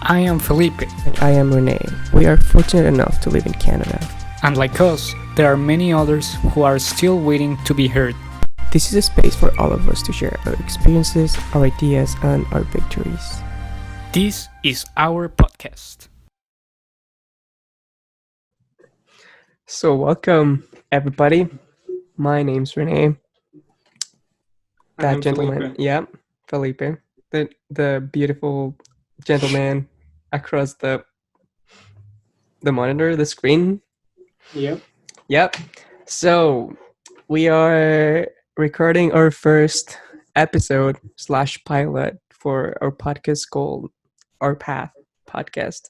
I am Felipe, And I am Renee. We are fortunate enough to live in Canada. and like us, there are many others who are still waiting to be heard. This is a space for all of us to share our experiences, our ideas, and our victories. This is our podcast. So, welcome, everybody. My name's Renee. That I'm gentleman, Felipe. yeah, Felipe, the beautiful gentleman across the monitor, the screen. Yep. Yep. So, we are recording our first episode / pilot for our podcast called Our Path podcast.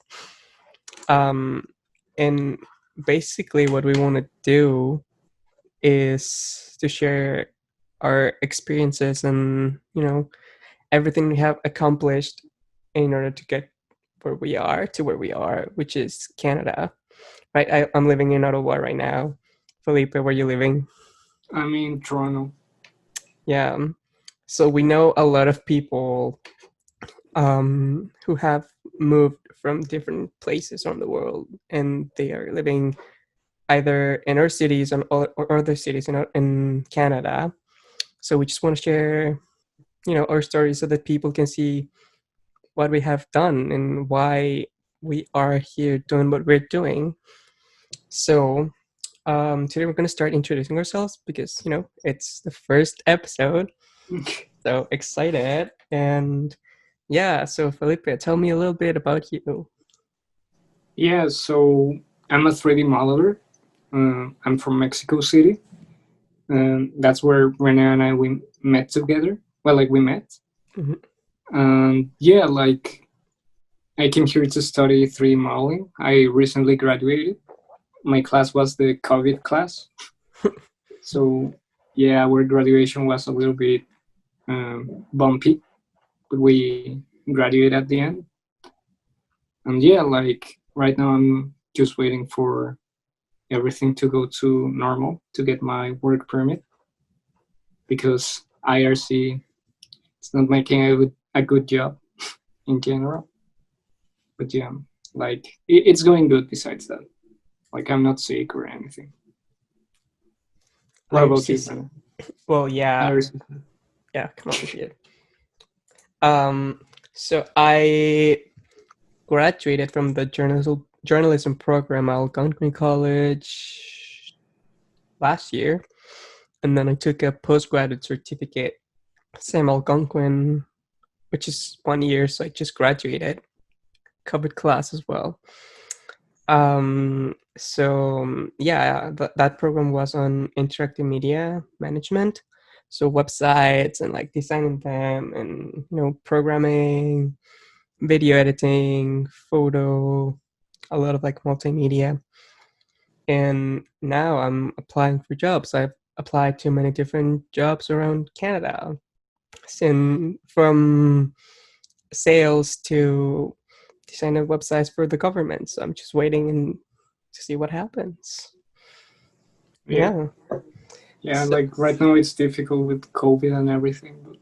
And basically what we want to do is to share our experiences and, everything we have accomplished in order to get where we are, which is Canada. Right? I'm living in Ottawa right now. Felipe, where are you living? I'm in Toronto. Yeah. So we know a lot of people who have moved from different places around the world, and they are living either in our cities or other cities in Canada. So we just want to share, our stories so that people can see what we have done and why we are here doing what we're doing. So today we're going to start introducing ourselves because, it's the first episode. So excited. And yeah, so Felipe, tell me a little bit about you. Yeah, so I'm a 3D modeler. I'm from Mexico City. That's where Renee and we met together. Well, like we met. Mhm. And yeah, like I came here to study 3D modeling. I recently graduated. My class was the COVID class. So yeah, our graduation was a little bit bumpy, but we graduated at the end. And yeah, like right now I'm just waiting for everything to go to normal to get my work permit because IRC is not making a good job in general. But yeah, like it's going good besides that. Like I'm not sick or anything. What about you? IRCC. Well, yeah, IRC. yeah. Come on, kid. So I graduated from the journalism program at Algonquin College last year, and then I took a postgraduate certificate, same Algonquin, which is 1 year. So I just graduated, covered class as well. So yeah, that program was on interactive media management, so websites and like designing them, and programming, video editing, photo, a lot of like multimedia. And now I'm applying for jobs. I've applied to many different jobs around Canada, from sales to designing websites for the government. So I'm just waiting to see what happens. Yeah. Yeah, So, like right now it's difficult with COVID and everything, but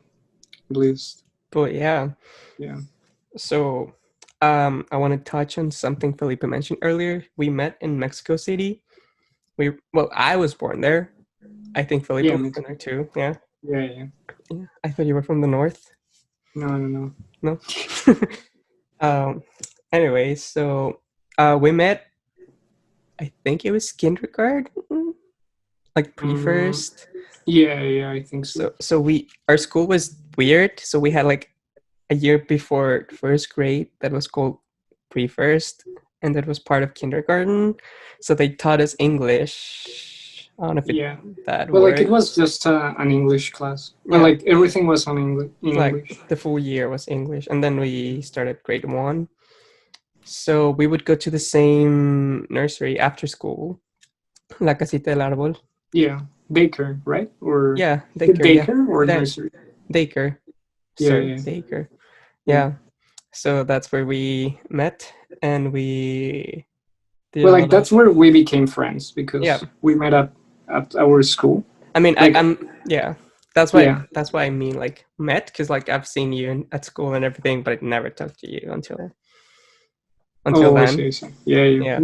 at least but yeah. yeah. So I want to touch on something Felipe mentioned earlier. We met in Mexico City. I was born there. I think Felipe Yeah, was me born too. there too. Yeah. Yeah. Yeah. I thought you were from the north. No. No. um. Anyway, so we met. I think it was kindergarten, like Mm, pre-first. yeah, I think so. So our school was weird. So we had like a year before first grade that was called pre-first, and that was part of kindergarten. So they taught us English. I don't know if Yeah. that Well, like it works. was just an English class. Well, Yeah, like everything was on English. In like English. the full year was English, and then we started grade 1. So we would go to the same nursery after school, La Casita del Árbol. Yeah, daycare, right? Or Yeah, the daycare. Yeah, daycare or that nursery? daycare. Sorry, Yeah. daycare. Yeah. Yeah. So that's where we met, and we did Well, a like lot of. that's where we became friends Yeah, because we met at our school. I mean, Like, yeah. That's why. yeah, That's why I mean, like, met, because like I've seen you at school and everything, but I never talked to you until. until I then. see, I see. Yeah. Yeah.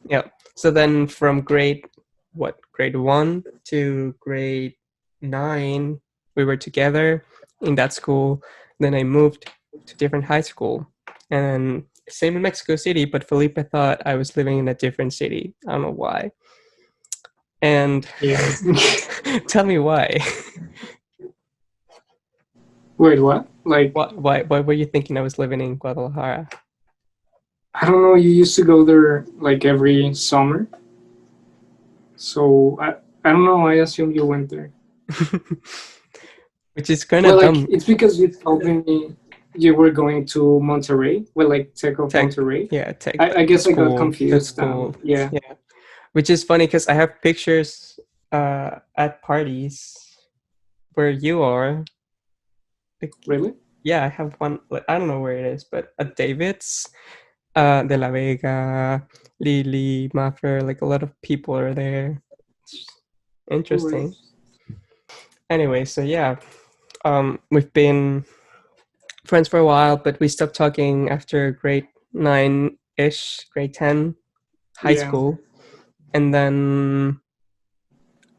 Yeah. So then from grade 1 to grade 9, we were together in that school. Then I moved to different high school. And same in Mexico City, but Felipe thought I was living in a different city. I don't know why. And Yeah. tell me why. Wait, what? Like, Why were you thinking I was living in Guadalajara? I don't know. You used to go there like every summer, so I don't know. I assume you went there. Which is kind Well, of like dumb. it's because you told me you were going to Monterrey. Well, like Tech of Tech, Monterrey. yeah, tech, I the guess I got school, the confused. school. Yeah. Yeah, which is funny because I have pictures at parties where you are. Like, Really? yeah, I have one. Like, I don't know where it is, but at David's, De La Vega, Lily, Maffer, like a lot of people are there. It's interesting. Anyway, so yeah, we've been friends for a while, but we stopped talking after grade 9-ish, grade 10, high Yeah. school, and then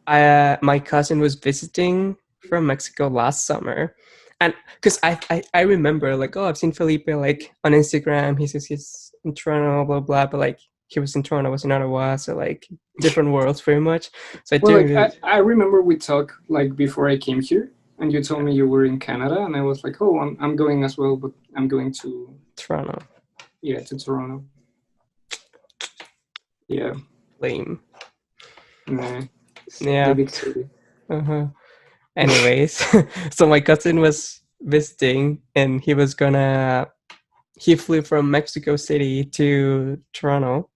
my cousin was visiting from Mexico last summer, and because I remember like, oh, I've seen Felipe like on Instagram. He says he's in Toronto, blah blah, but like he was in Toronto, I was in Ottawa, so like different worlds very much. So I Well, didn't like really I remember we talked like before I came here, and you told me you were in Canada, and I was like, oh, I'm going as well, but I'm going to Toronto. yeah to Toronto. Yeah. Lame. Nah. The Yeah. big city. Uh-huh. Anyways, so my cousin was visiting, and he flew from Mexico City to Toronto.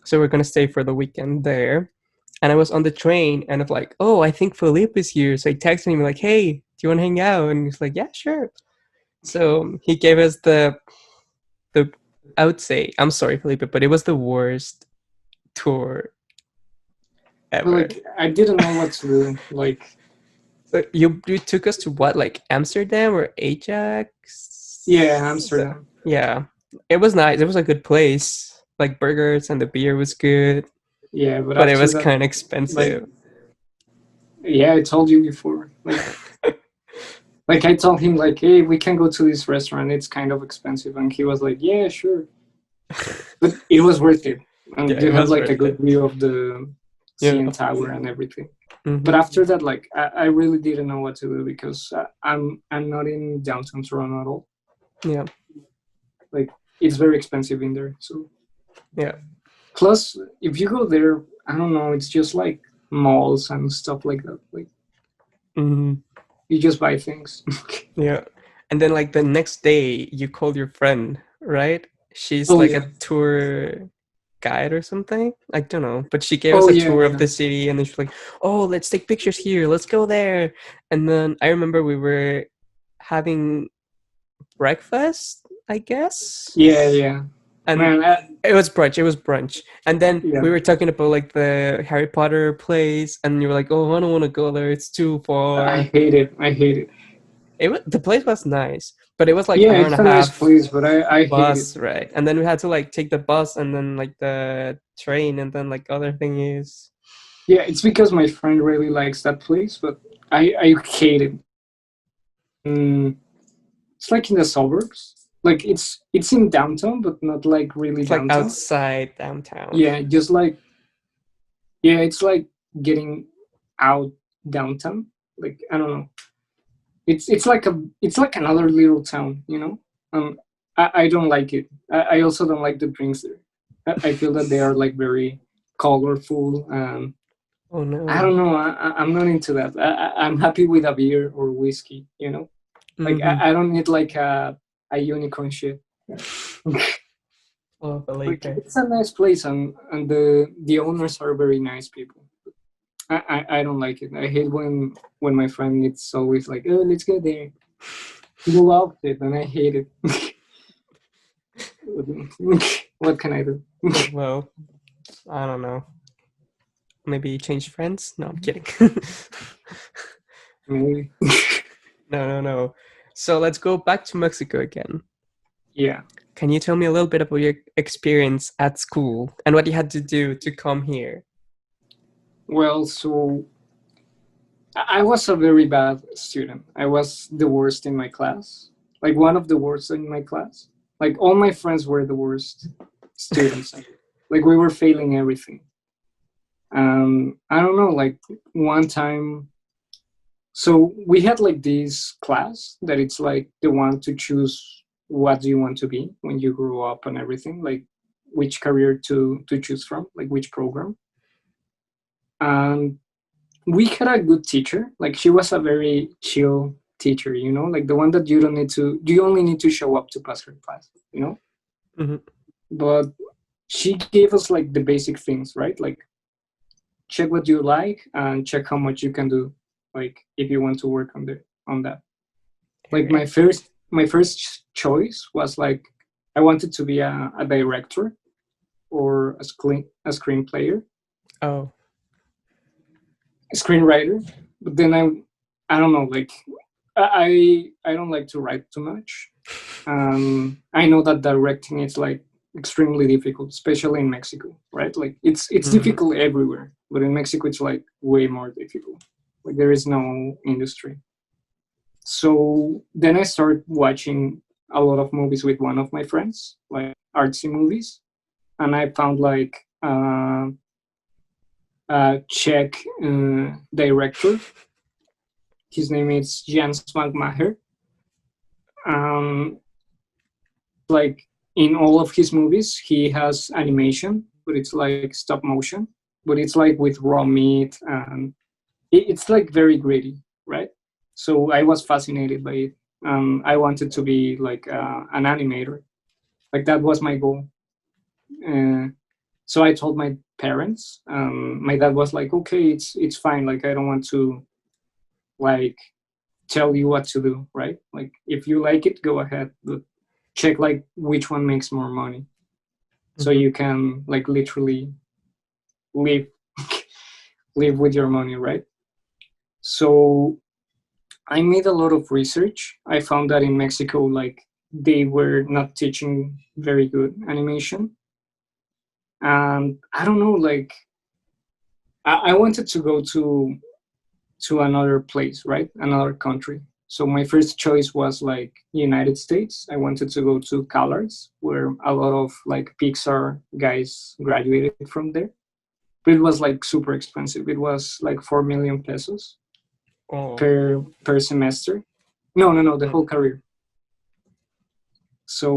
So we're gonna stay for the weekend there. And I was on the train and I'm like, oh, I think Felipe is here. So I texted him like, hey, do you want to hang out? And he's like, yeah, sure. So he gave us the I would say, I'm sorry, Felipe, but it was the worst tour But ever. like I didn't know what to do. Like So you took us to what, like Amsterdam or Ajax? yeah, Amsterdam. Yeah. It was nice. It was a good place. Like burgers and the beer was good, Yeah, but but it after was that, kind of like expensive. yeah, I told you before. Like I told him like, hey, we can go to this restaurant. It's kind of expensive, and he was like, yeah, sure. But it was worth it, Yeah, and you it have was like a worth good it. view of the Yeah. CN Tower and everything. Mhm. But after that, like I really didn't know what to do because I'm not in downtown Toronto at all. Yeah. Like it's very expensive in there. So Yeah. plus, if you go there, I don't know, it's just like malls and stuff like that. Like Mhm. you just buy things. Yeah. And then like the next day you called your friend, right? She's Oh like yeah. a tour guide or something. I don't know. But she gave us Oh a yeah. tour of Yeah. the city and then she's like, oh, let's take pictures here. Let's go there. And then I remember we were having breakfast, I guess. Yeah. Yeah. And Man, it was brunch. It was brunch. And then yeah. we were talking about like the Harry Potter place and you were like, oh, I don't want to go there. It's too I far. hate it. I hate it. The place was nice, but it was like Yeah, an hour and it's a a nice half place, but I hate it. bus, right? And then we had to like take the bus and then like the train and then like other thing is Yeah, it's because my friend really likes that place, but I hate it. It's like in the suburbs. Like it's in downtown, but not like really it's like downtown. outside downtown. Yeah, just like yeah, it's like getting out downtown. Like I don't know. It's like another little town, you know. I don't like it. I also don't like the drinks there. I feel that they are like very colorful. Oh I no. don't know. I'm not into that. I'm happy with a beer or whiskey. You know, like Mm-hmm. I don't need like a unicorn shit. Oh, Like Felipe. it's a nice place, and the owners are very nice people. I don't like it. I hate when my friend it's always like, oh, let's go there. He loves it, and I hate it. What can I do? Well, I don't know. Maybe change friends? No, I'm kidding. Maybe. No. So let's go back to Mexico again. Yeah. Can you tell me a little bit about your experience at school and what you had to do to come here? Well, so I was a very bad student. I was the worst in my class, like one of the worst in my class. Like all my friends were the worst students. Like we were failing everything. I don't know, like one time, so we had like this class that it's like the one to choose what do you want to be when you grow up and everything, like which career to choose from, like which program. And we had a good teacher. Like she was a very chill teacher, you know, like the one that you only need to show up to pass her class, you know. Mhm. But she gave us like the basic things, right? Like check what you like and check how much you can do, like if you want to work on that. Like my first choice was like I wanted to be a director or a screenplayer, Oh. screenwriter. But then I don't know, like I don't like to write too much. I know that directing is like extremely difficult, especially in Mexico, right? Like it's Mhm. difficult everywhere, but in Mexico it's like way more difficult. Like there is no industry. So then I started watching a lot of movies with one of my friends, like artsy movies, and I found like a Czech director. His name is Jens Magmacher. Um, like in all of his movies, he has animation, but it's like stop motion, but it's like with raw meat, and it's like very gritty, right? So I was fascinated by it. I wanted to be like an animator. Like that was my goal. Uh, so I told my parents. My dad was like, "Okay, it's fine. Like I don't want to like tell you what to do, right? Like if you like it, go ahead, but check like which one makes more money, so Mhm. you can like literally live live with your money, right?" So I made a lot of research. I found that in Mexico, like they were not teaching very good animation, and I don't know, like I wanted to go to another place, right? Another country. So my first choice was like United States. I wanted to go to CalArts, where a lot of like Pixar guys graduated from there. But it was like super expensive. It was like 4 million pesos Oh. per semester. No, the Mm. whole career. So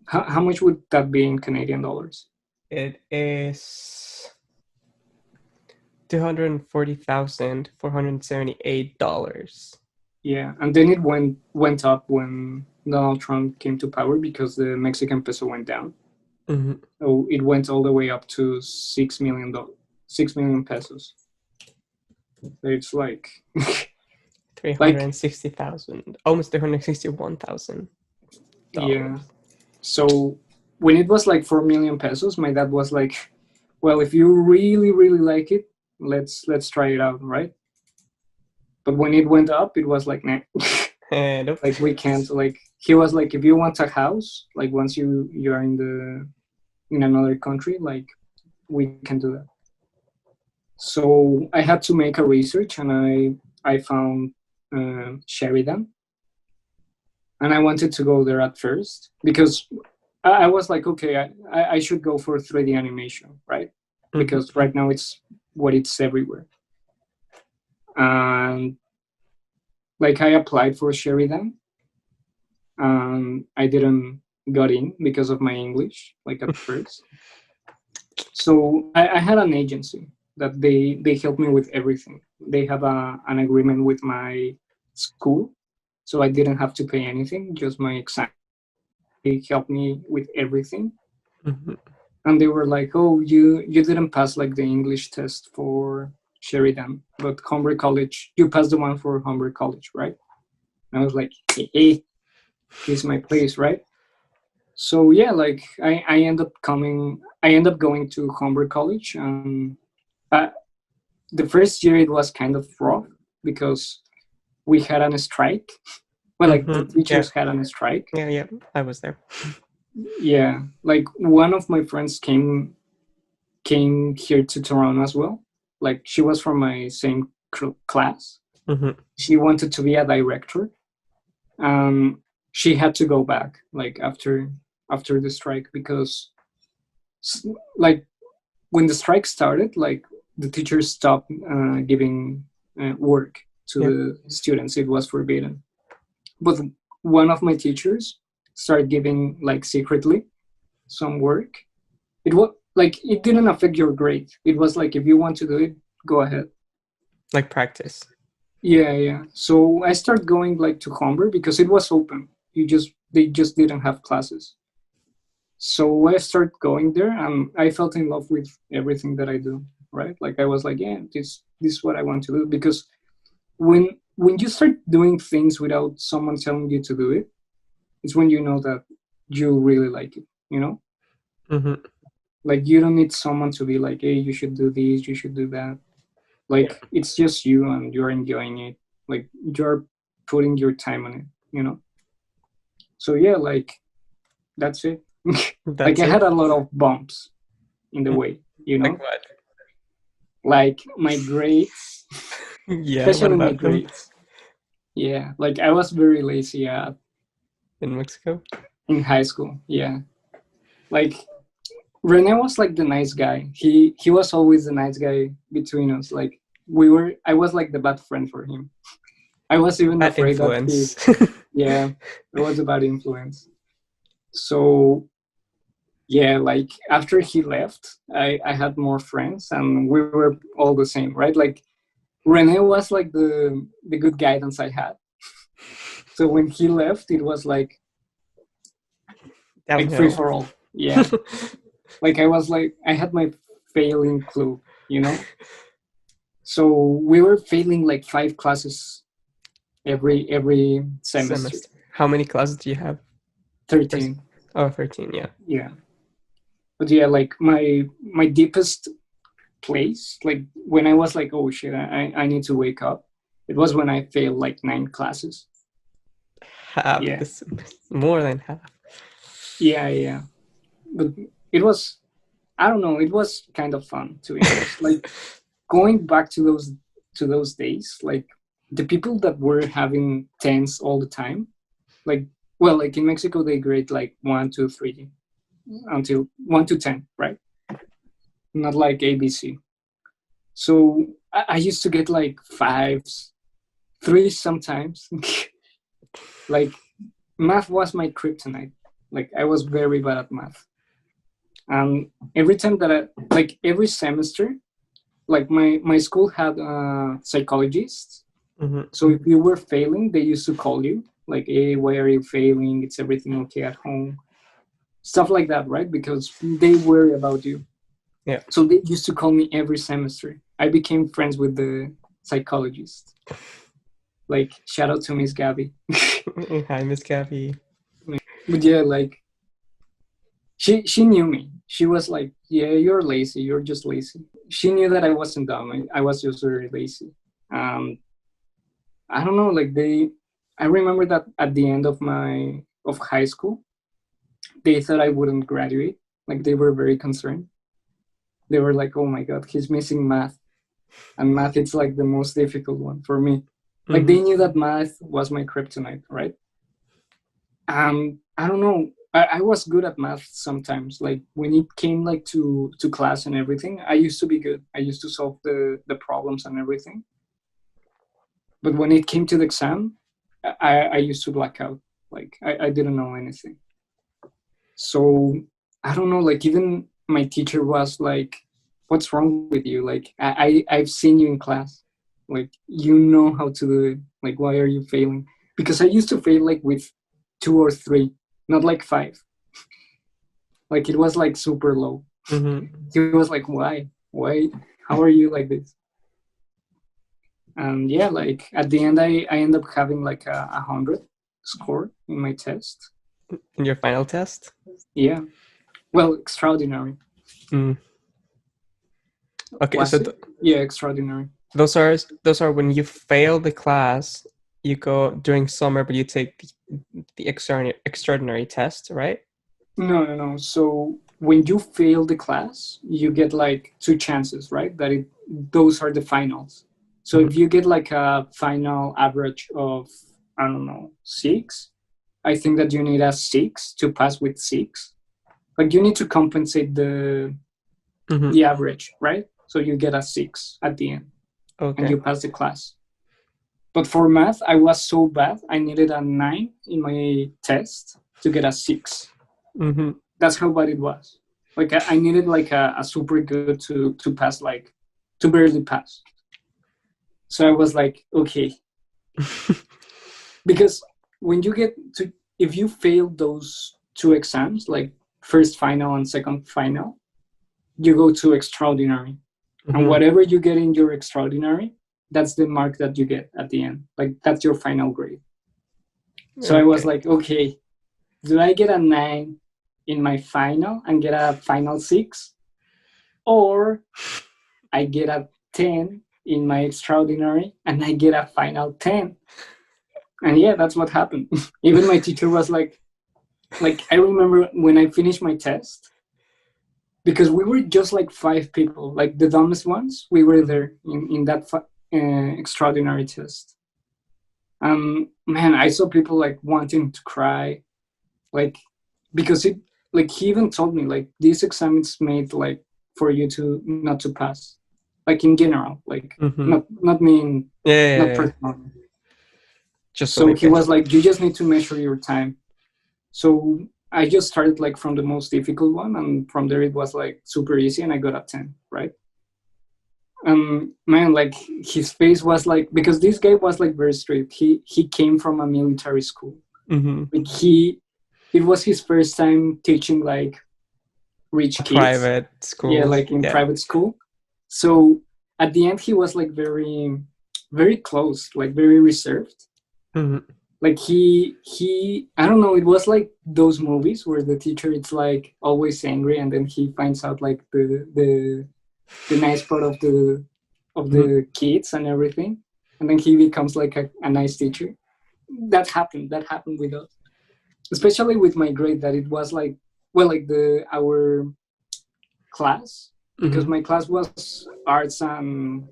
how much would that be in Canadian dollars? It is $240,478. Yeah, and then it went up when Donald Trump came to power because the Mexican peso went down. Mhm. So it went all the way up to $6 million, 6 million pesos. So it's like like 360,000, almost 361,000 yeah. dollars. So when it was like 4 million pesos, my dad was like, "Well, if you really really like it, let's try it out, right?" But when it went up, it was like, nah. Nope. Like we can't. Like he was like, if you want a house, like once you're in another country, like we can do that. So I had to make a research, and I found Sheridan, and I wanted to go there at first because I was like, okay, I should go for 3D animation, right? Mhm. Because right now it's what it's everywhere. And like I applied for Sheridan, and I didn't got in because of my English, like at first. So I had an agency that they help me with everything. They have an agreement with my school, so I didn't have to pay anything, just my exam. They helped me with everything, Mhm. and they were like, "Oh, you didn't pass like the English test for Sheridan, but Humber College, you passed the one for Humber College, right?" And I was like, "Hey, this is my place, right?" So yeah, like I end up going to Humber College, and uh, the first year it was kind of rough because we had a strike Well, like the Mhm. teachers had on a strike. Yeah, I was there. Yeah, like one of my friends came here to Toronto as well. Like she was from my same class. Hmm. She wanted to be a director. She had to go back like after the strike because like when the strike started, like the teachers stopped giving work to Yeah. the students. It was forbidden. But one of my teachers started giving like secretly some work. It was like it didn't affect your grade. It was like if you want to do it, go ahead. Like practice. Yeah. So I started going like to Humber because it was open. They just didn't have classes. So I started going there and I felt in love with everything that I do, right? Like I was like, yeah, this is what I want to do. Because when you start doing things without someone telling you to do it, it's when you know that you really like it, you know? Hmm. Like you don't need someone to be like, hey, you should do this, you should do that. Like it's just you and you're enjoying it. Like you're putting your time on it, you know? So yeah, like that's it. Like That's I it. had a lot of bumps in the way, you Like know? what? Like my grades, Yeah, what especially my about them grades. Yeah, like I was very lazy in Mexico? in high school. Yeah, like Rene was like the nice guy. He was always the nice guy between us. Like I was like the bad friend for him. I was even Bad afraid that influence. yeah, it was a bad influence. So yeah, like after he left, I had more friends and we were all the same, right? Like Rene was like the good guidance I had. So when he left, it was like free Downhill. for all. Yeah, like I was like I had my failing clue, you know. So we were failing like 5 classes every semester. Semester. How many classes do you have? 13. Oh, 13, yeah. Yeah, but yeah, like my deepest place, like when I was like, oh shit, I need to wake up. It was when I failed like 9 classes. Half Yeah, this, more than half. yeah. But it was, I don't know, it was kind of fun to be honest. Like going back to those days, like the people that were having tens all the time, like well, like in Mexico they grade like 1, 2, 3 until 1 to 10, right? Not like ABC. So I used to get like fives, threes sometimes. Like math was my kryptonite. Like I was very bad at math. And every time that like every semester, like my school had psychologists. Hmm. So if you were failing, they used to call you like, hey, why are you failing? It's everything okay at home? Stuff like that, right? Because they worry about you. Yeah. So they used to call me every semester. I became friends with the psychologist. Like shout out to Miss Gabby. Hi, Miss Gabby. But yeah, like she knew me. She was like, yeah, you're lazy. You're just lazy. She knew that I wasn't dumb. I was just very lazy. Um, I don't know. Like I remember that at the end of high school, they thought I wouldn't graduate. Like they were very concerned. They were like, oh my god, he's missing math, and math it's like the most difficult one for me. Like they knew that math was my kryptonite, right? I don't know. I was good at math sometimes. Like when it came like to class and everything, I used to be good. I used to solve the problems and everything. But when it came to the exam, I used to black out. Like I didn't know anything. So I don't know. Like even my teacher was like, "What's wrong with you? Like I've seen you in class. Like you know how to do it. Like why are you failing?" Because I used to fail like with 2 or 3, not like 5. Like it was like super low. He was like, "Why? Why? How are you like this?" And yeah, like at the end, I end up having like 100 score in my test. In your final test? Yeah, well, extraordinary. Mm. Okay, Was so it? Yeah, extraordinary. those are when you fail the class you go during summer, but you take the extraordinary test, right? No. So when you fail the class, you get like two chances, right? Those are the finals. So if you get like a final average of, I don't know, 6, I think that you need a 6 to pass with 6. Like you need to compensate the average, right? So you get a 6 at the end, and Okay. you pass the class. But for math, I was so bad. I needed a 9 in my test to get a 6. Mm-hmm. That's how bad it was. Like I needed like a super good to pass, like to barely pass. So I was like, okay, because when you get to, if you fail those two exams, like first final and second final, you go to extraordinary. And whatever you get in your extraordinary, that's the mark that you get at the end. Like that's your final grade. So I was like, okay, do I get a 9 in my final and get a final 6? Or I get a 10 in my extraordinary and I get a final 10? And yeah, that's what happened. Even my teacher was like I remember when I finished my test, because we were just like 5 people, like the dumbest ones, we were there in that extraordinary test. Man, I saw people like wanting to cry, like because it, like he even told me like this exam is made like for you to not to pass, like in general, like not me, not personal. Just so he was like, you just need to measure your time. So I just started like from the most difficult one, and from there it was like super easy, and I got a 10, right? Man, like his face was like, because this guy was like very strict. He came from a military school. Like it was his first time teaching like rich kids. Private school. Yeah, like in private school. So at the end he was like very, very close, like very reserved. Like he I don't know, it was like those movies where the teacher it's like always angry, and then he finds out like the nice part of the kids and everything, and then he becomes like a nice teacher. That happened with us, especially with my grade, that it was like, well, like our class, because my class was arts and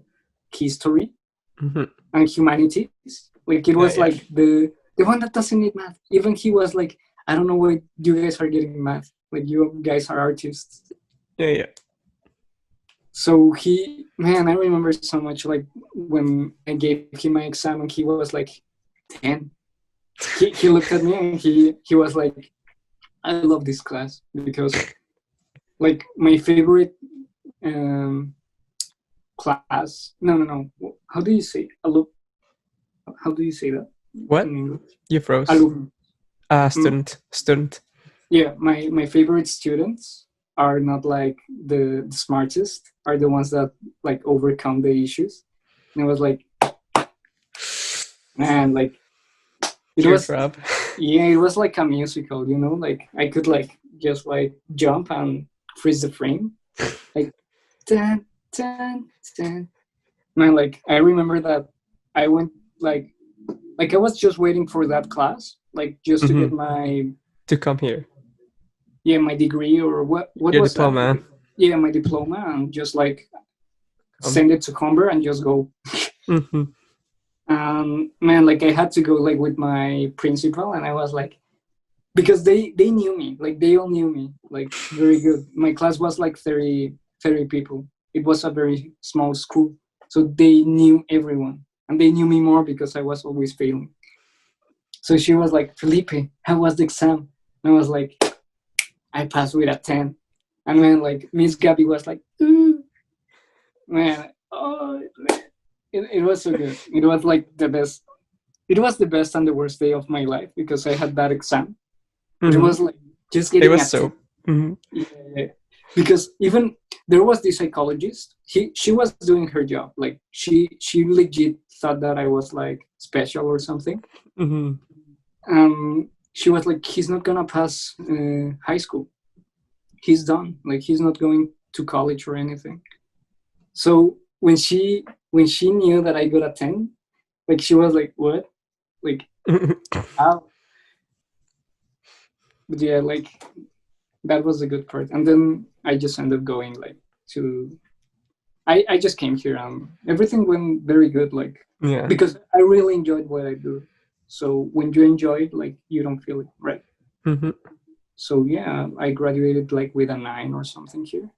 history and humanities. Like it was like the one that doesn't need math. Even he was like, I don't know why you guys are getting math, like you guys are artists. Yeah. So man, I remember so much, like when I gave him my exam and he was like 10. He looked at me and he was like, I love this class because like my favorite class. No. How do you say? How do you say that? What? You froze. Student. Yeah, my favorite students are not like the smartest, are the ones that like overcome the issues. And I was like, man, like it was like a musical, like I could like just like jump and freeze the frame, like dun, dun, dun. Man, like I remember that I went like I was just waiting for that class, like just to get to come here. Yeah, my degree, or what your was diploma. That? Yeah, my diploma, and just like send it to Comber and just go. Man, like I had to go like with my principal, and I was like, because they knew me, like they all knew me, like very good. My class was like 30 people. It was a very small school, so they knew everyone, and they knew me more because I was always failing. So she was like, Felipe, how was the exam? And I was like, I passed with a 10. And then like Miss Gabby was like, ooh. Man, oh man. It was so good. It was like the best. It was the best and the worst day of my life because I had that exam. It was like just getting. It was so. Yeah. Because even there was this psychologist. She was doing her job. Like she legit thought that I was like special or something. She was like, he's not gonna pass high school. He's done. Like he's not going to college or anything. So when she knew that I got a 10, like she was like, what? Like how? But yeah, like that was a good part. And then I just ended up going like to. I just came here and everything went very good. Like Yeah. because I really enjoyed what I do. So when you enjoy it, like you don't feel it, right? Hmm. So yeah, I graduated like with a 9 or something here,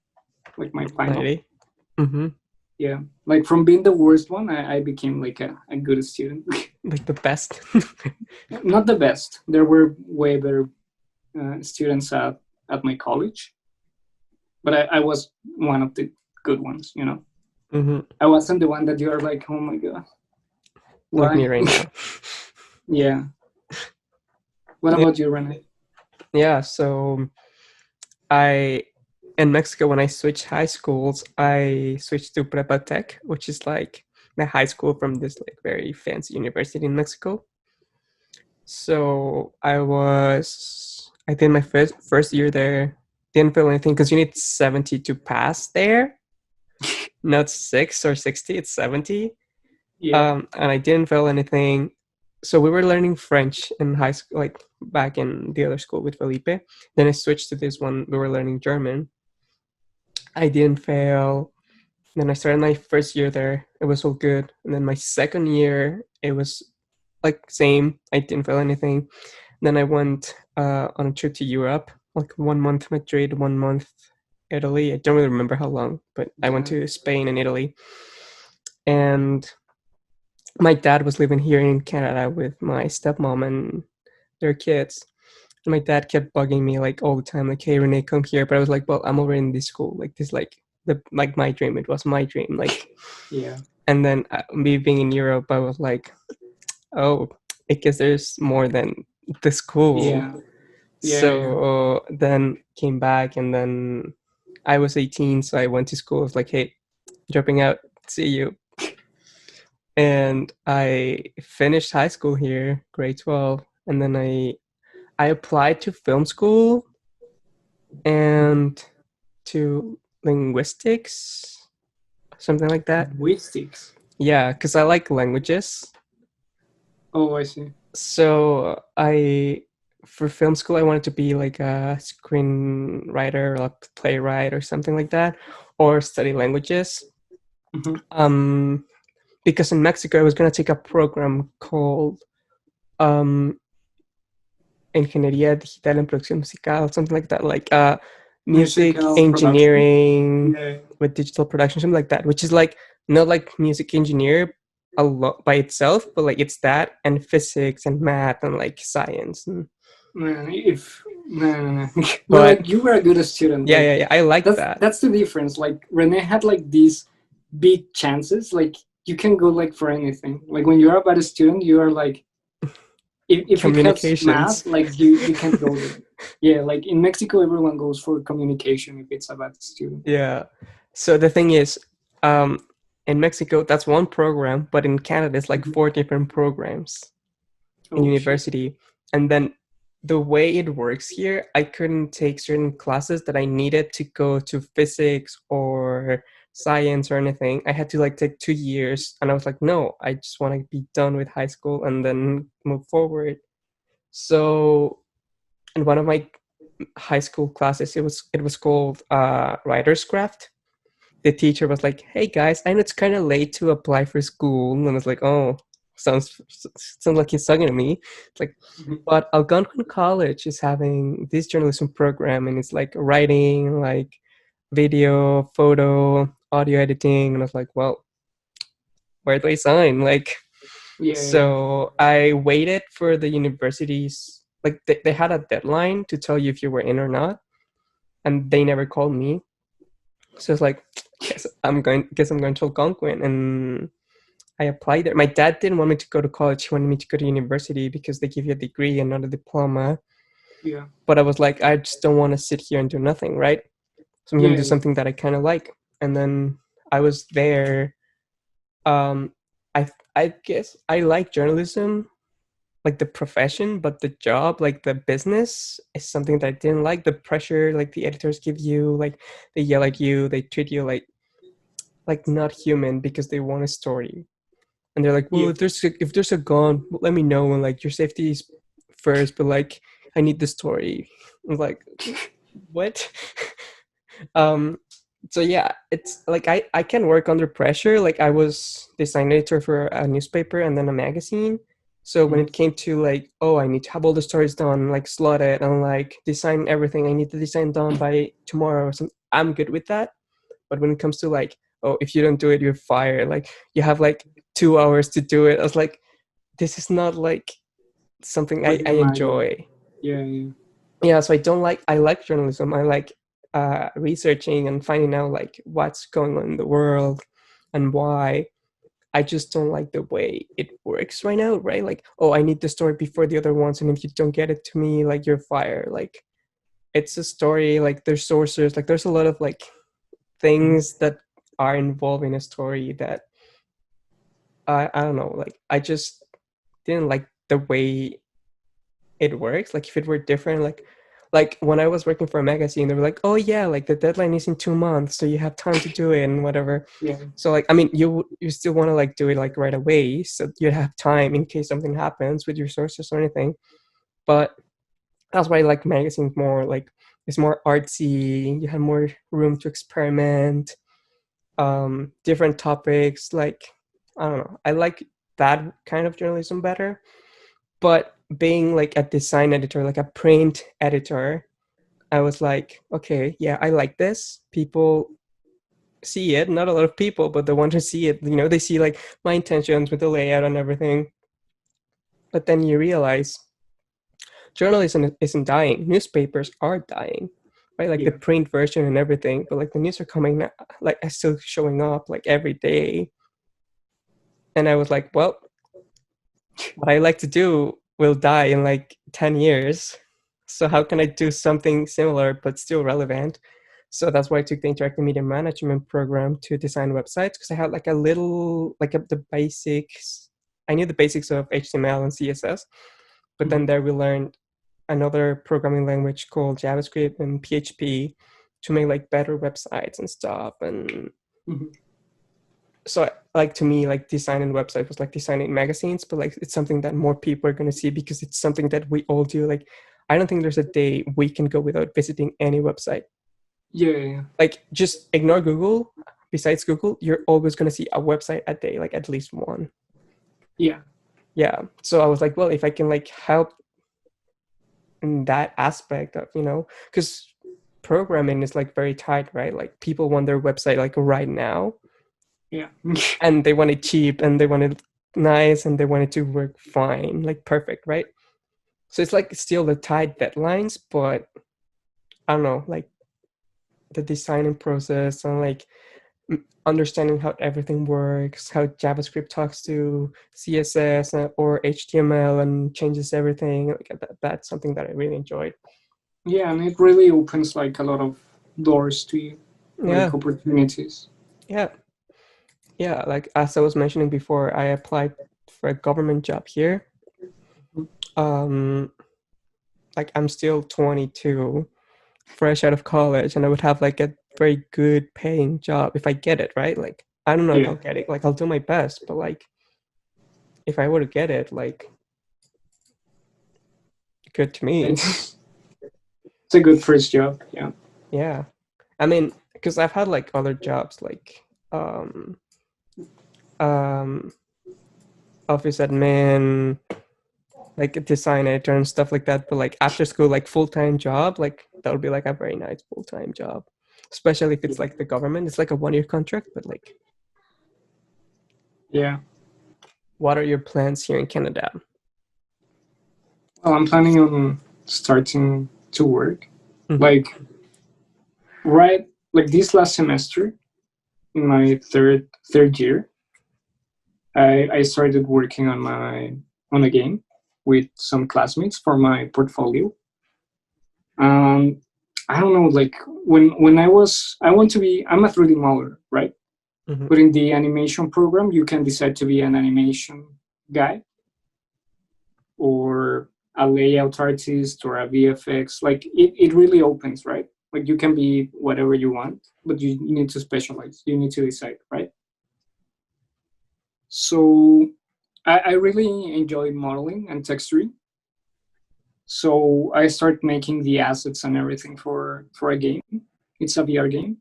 like my final. 90. Hmm. Yeah, like from being the worst one, I became like a good student. Like the best. Not the best. There were way better students at my college, but I was one of the good ones. You know, Hmm. I wasn't the one that you are like, oh my god, Like me why? right now. Yeah. What Yeah. about you, Renee? Yeah. So I in Mexico when I switched high schools, I switched to Prepa Tech, which is like the high school from this like very fancy university in Mexico. So I did my first year there. Didn't feel anything because you need 70 to pass there, not 6 or 60. It's 70. Yeah. And I didn't feel anything. So we were learning French in high school, like back in the other school with Felipe. Then I switched to this one. We were learning German. I didn't fail. Then I started my first year there. It was all good. And then my second year, it was like same. I didn't feel anything. Then I went on a trip to Europe, like 1 month Madrid, 1 month Italy. I don't really remember how long, but I went Yeah. to Spain and Italy. And my dad was living here in Canada with my stepmom and their kids. And my dad kept bugging me like all the time, like, "Hey, Renee, come here." But I was like, "Well, I'm already in this school. Like this, like my dream. It was my dream. Like." Yeah. And then me being in Europe, I was like, "Oh, I guess there's more than the school." Yeah. Yeah. Yeah. So then came back, and then I was 18, so I went to school. I was like, "Hey, dropping out. See you." And I finished high school here, grade 12, and then I applied to film school and to linguistics, something like that. Linguistics. Yeah, because I like languages. Oh, I see. So for film school, I wanted to be like a screenwriter or a playwright or something like that, or study languages. Hmm. Because in Mexico, I was going to take a program called um, Ingeniería Digital en Producción Musical, something like that, like music Musical production. engineering Yeah. with digital production, something like that, which is like not like music engineer a lot by itself, but like it's that and physics and math and like science. If no. But But like you were a good student. yeah, Like yeah, yeah, I like that's that. that's the difference. Like Rene had like these big chances. Like you can go like for anything. Like when you're a bad student, you are like if it has Communications. math, like you can't go there. Yeah, like in Mexico, everyone goes for communication if it's a bad student. Yeah. So the thing is, um, in Mexico, that's one program, but in Canada, it's like Mhm. 4 different programs in Oh shit. university. And then the way it works here, I couldn't take certain classes that I needed to go to physics or science or anything. I had to like take 2 years, and I was like, no, I just want to be done with high school and then move forward. So in one of my high school classes, it was called writer's craft. The teacher was like, "Hey guys, I know it's kind of late to apply for school," and I was like, "Oh, sounds like he's talking to me." It's like, Mhm. but Algonquin College is having this journalism program, and it's like writing, like video, photo, audio editing, and I was like, "Well, where do I sign?" Like, Yeah, yeah, so I waited for the universities. Like they had a deadline to tell you if you were in or not, and they never called me. So it's like, guess I'm going to Algonquin, and I applied there. My dad didn't want me to go to college; he wanted me to go to university because they give you a degree and not a diploma. yeah, But I was like, I just don't want to sit here and do nothing, right? So I'm gonna yeah, do yeah. something that I kind of like. And then I was there. Um, I guess I like journalism, like the profession, but the job, like the business, is something that I didn't like. The pressure, like the editors give you, like they yell at you, they treat you like not human because they want a story. and they're like, well, Yeah. if there's a gun, let me know, and like your safety is first, but like I need the story. I'm like, what? um so yeah, it's like I can work under pressure. Like I was design editor for a newspaper and then a magazine. So when it came to like, oh, I need to have all the stories done, like slot it and like design everything, I need the design done by tomorrow or something, I'm good with that. But when it comes to like, oh, if you don't do it, you're fired, like you have like 2 hours to do it, I was like, this is not like something What I you imagine? enjoy. Yeah, yeah, Yeah, so I don't like, I like journalism, I like researching and finding out like what's going on in the world and why. I just don't like the way it works right now, right? Like, oh, I need the story before the other ones, and if you don't get it to me, like you're fired. Like it's a story, like there's sources, like there's a lot of like things that are involved in a story that I don't know, like I just didn't like the way it works. Like if it were different, like when I was working for a magazine, they were like, oh yeah, like the deadline is in 2 months, so you have time to do it and whatever. yeah, So like, I mean, you still want to like do it like right away, so you have time in case something happens with your sources or anything. But that's why I like magazines more. Like it's more artsy. You have more room to experiment, different topics. Like I don't know. I like that kind of journalism better. But being like a design editor, like a print editor, I was like, okay, yeah, I like this. People see it, not a lot of people, but the ones who see it, you know, they see like my intentions with the layout and everything. But then you realize journalism isn't dying. Newspapers are dying, right? Like the yeah, print version and everything, but like the news are coming, like still showing up like every day. And I was like, well, what I like to do will die in like 10 years. So how can I do something similar but still relevant? So that's why I took the interactive media management program to design websites, because I had like a little, like the basics. I knew the basics of HTML and CSS, but then there we learned another programming language called JavaScript and PHP to make like better websites and stuff. And so like to me, like designing websites was like designing magazines, but like it's something that more people are going to see because it's something that we all do. Like I don't think there's a day we can go without visiting any website. yeah, yeah, Like just ignore Google. Besides Google, you're always going to see a website a day, like at least one. yeah, Yeah, so I was like, well, if I can like help in that aspect of, you know, because programming is like very tight, right? Like people want their website like right now, yeah. and they want it cheap and they want it nice and they want it to work fine, like perfect, right? So it's like still the tight deadlines, but I don't know, like the designing process and like understanding how everything works, how JavaScript talks to CSS or HTML and changes everything. Like that's something that I really enjoyed. Yeah, and it really opens like a lot of doors to you, Yeah, like opportunities. yeah, yeah. Like as I was mentioning before, I applied for a government job here. Um, like I'm still 22, fresh out of college, and I would have like a very good paying job if I get it, right? Like I don't know if Yeah, I'll get it. Like I'll do my best, but like if I were to get it, like good to me. it's a good first job. Yeah, Yeah. I mean, because I've had like other jobs like um um office admin, like a design editor and stuff like that, but like after school, like full-time job, like that would be like a very nice full-time job. Especially if it's like the government. It's like a 1-year contract, but like yeah. what are your plans here in Canada? Well, I'm planning on starting to work Mhm. like right like this last semester in my third year. I started working on a game with some classmates for my portfolio. Um, I don't know, like when I want to be, I'm a 3D modeler, right? Mhm. But in the animation program, you can decide to be an animation guy or a layout artist or a VFX. Like it really opens, right? Like you can be whatever you want, but you need to specialize. You need to decide, right? So I really enjoy modeling and texturing. So I start making the assets and everything for a game. It's a VR game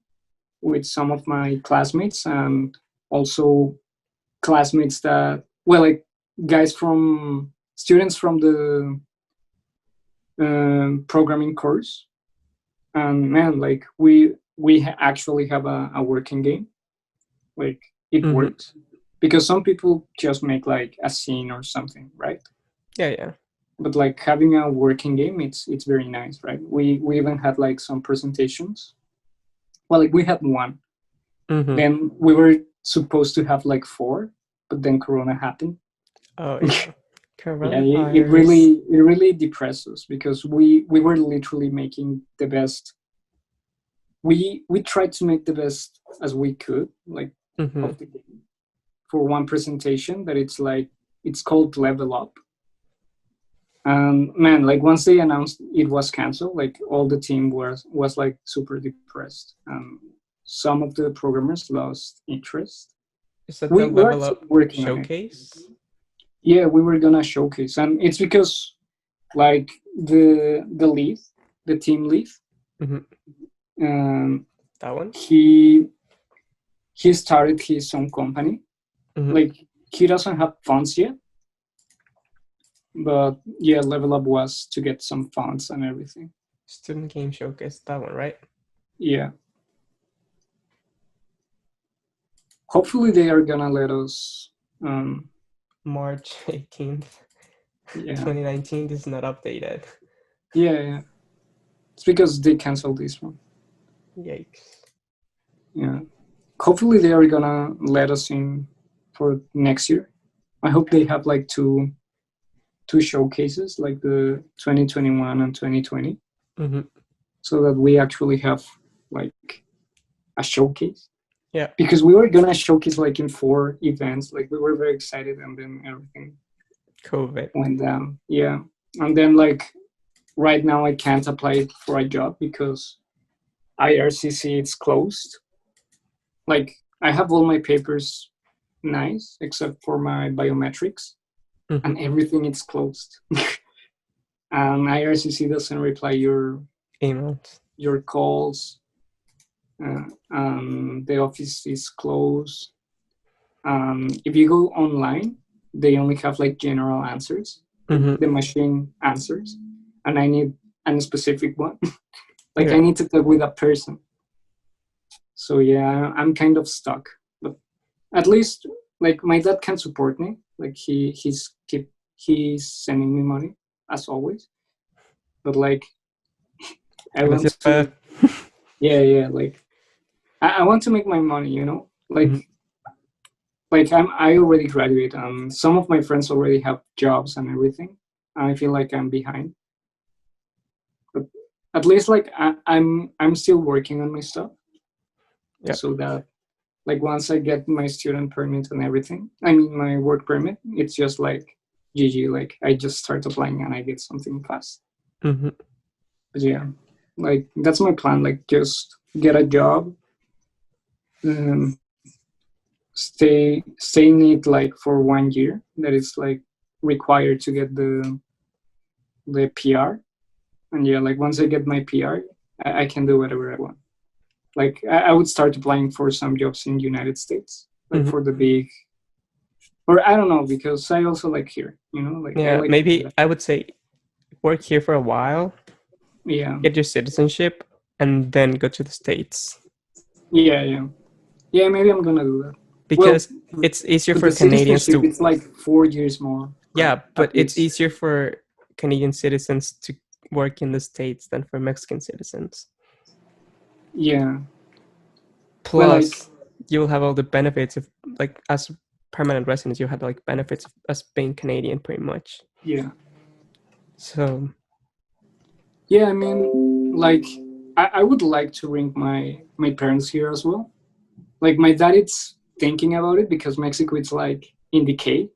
with some of my classmates and also classmates that, well, like guys from students from the programming course. And man, like we actually have a working game. Like it Mhm. works because some people just make like a scene or something, right? Yeah. But like having a working game, it's very nice, right? We even had like some presentations. Well, like we had one. Mhm. Then we were supposed to have like four, but then Corona happened. Oh yeah. Yeah, Coronavirus. it really depresses because we were literally making the best. We tried to make the best as we could, like Mhm. of the game for one presentation that it's called Level Up. And man, like once they announced it was canceled, like all the team was like super depressed. Some of the programmers lost interest. Is that the We're Level actually Up working on it. showcase? Yeah, we were gonna showcase, and it's because like the lead, the team lead, Mhm. um, That one. he started his own company. Mhm. Like he doesn't have funds yet, but yeah, Level Up was to get some funds and everything. Student game showcase. That one, right? Yeah, hopefully they are gonna let us. March 18th, Yeah, 2019. This is not updated. yeah. It's because they canceled this one. Yikes. Yeah, hopefully they are gonna let us in for next year. I hope they have like two showcases, like the 2021 and 2020, Mm-hmm. so that we actually have like a showcase. Yeah. Because we were gonna showcase like in 4 events, like we were very excited, and then everything COVID. went down. Yeah, and then like right now I can't apply for a job because IRCC it's closed. Like I have all my papers nice except for my biometrics, Mm-hmm. and everything is closed. And IRCC doesn't reply Emails. your calls. The office is closed. If you go online, they only have like general answers, Mm-hmm. the machine answers, and I need a specific one. Like Yeah. I need to talk with a person. So yeah, I'm kind of stuck. But at least like my dad can support me. Like he's sending me money as always. But like I want Gracias, pa. to, yeah, like I want to make my money, you know, like Mhm. like I already graduated, and some of my friends already have jobs and everything. I feel like I'm behind, but at least like I'm still working on my stuff, Yeah. so that like once I get my student permit and everything, I mean my work permit, it's just like GG. Like I just start applying and I get something fast. Mm-hmm. But yeah, like that's my plan. Like just get a job, um, stay in it like for 1 year. That is like required to get the PR. And yeah, like once I get my PR, I can do whatever I want. Like I would start applying for some jobs in the United States, like Mm-hmm. for the big, or I don't know, because I also like here, you know, like I Yeah. like Maybe Canada. I would say work here for a while, Yeah, get your citizenship, and then go to the States. yeah. Maybe I'm gonna do that. Well, Because it's easier with for the Canadians citizenship, to. it's like 4 years more, right? Yeah, but At it's least. easier for Canadian citizens to work in the States than for Mexican citizens. Yeah. Well, like Plus, you'll have all the benefits of, like, as permanent residents, you have like benefits of us being Canadian pretty much. yeah, So, yeah. I mean, like I would like to bring my parents here as well. Like my dad, it's thinking about it because Mexico, it's like in decay.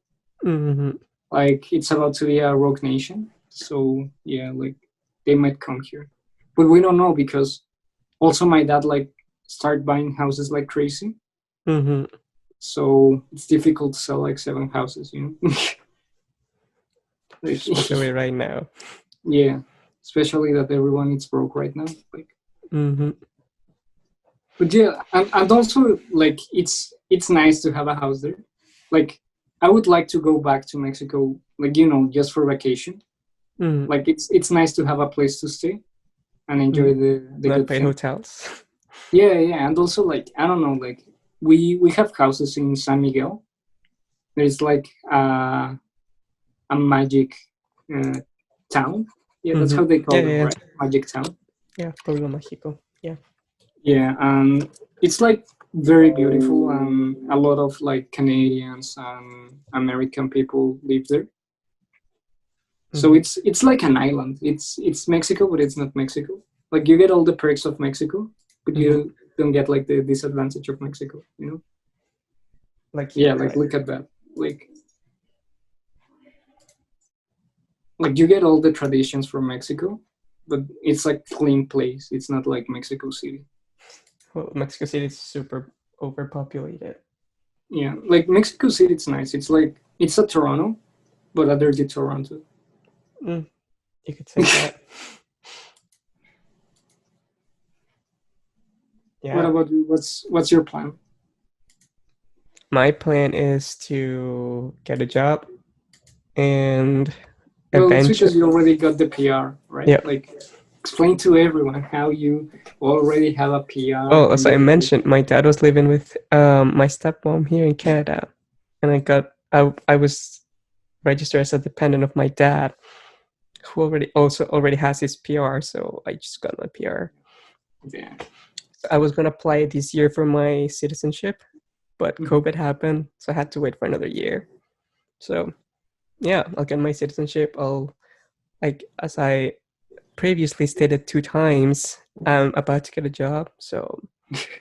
mhm. Like it's about to be a rogue nation. So yeah, like they might come here, but we don't know because also my dad like start buying houses like crazy. Mhm. so it's difficult to sell like 7 houses, you know. Like, Especially right now. yeah, especially that everyone is broke right now. Like, Mm-hmm. but yeah, and also like it's nice to have a house there. Like, I would like to go back to Mexico, like, you know, just for vacation. Mm-hmm. Like, it's nice to have a place to stay and enjoy the Not good paid thing. hotels. Yeah, and also like, I don't know, like we have houses in San Miguel. There's like a magic town. Yeah, that's how they call them, Yeah. right? Magic town. Yeah, Pueblo Mágico. Yeah. Yeah, and it's like very beautiful, and a lot of like Canadians and American people live there. So it's like an island. It's Mexico, but it's not Mexico. Like, you get all the perks of Mexico, but you don't get like the disadvantage of Mexico. You know? Like Yeah, like look at that. Like you get all the traditions from Mexico, but it's like clean place. It's not like Mexico City. Well, Mexico City is super overpopulated. Yeah, like Mexico City, it's nice. It's like it's a Toronto, but a dirty Toronto. You could say that. Yeah. What about you? What's your plan? My plan is to get a job and Well, it's because eventually. you already got the PR, right? Yeah. Like, explain to everyone how you already have a PR. Well, and as I you're mentioned, my dad was living with my stepmom here in Canada, and I was registered as a dependent of my dad, who already has his PR. So I just got my PR. yeah. So I was gonna apply this year for my citizenship, but COVID happened, so I had to wait for another year. So yeah, I'll get my citizenship. As I previously stated 2 times, I'm about to get a job, so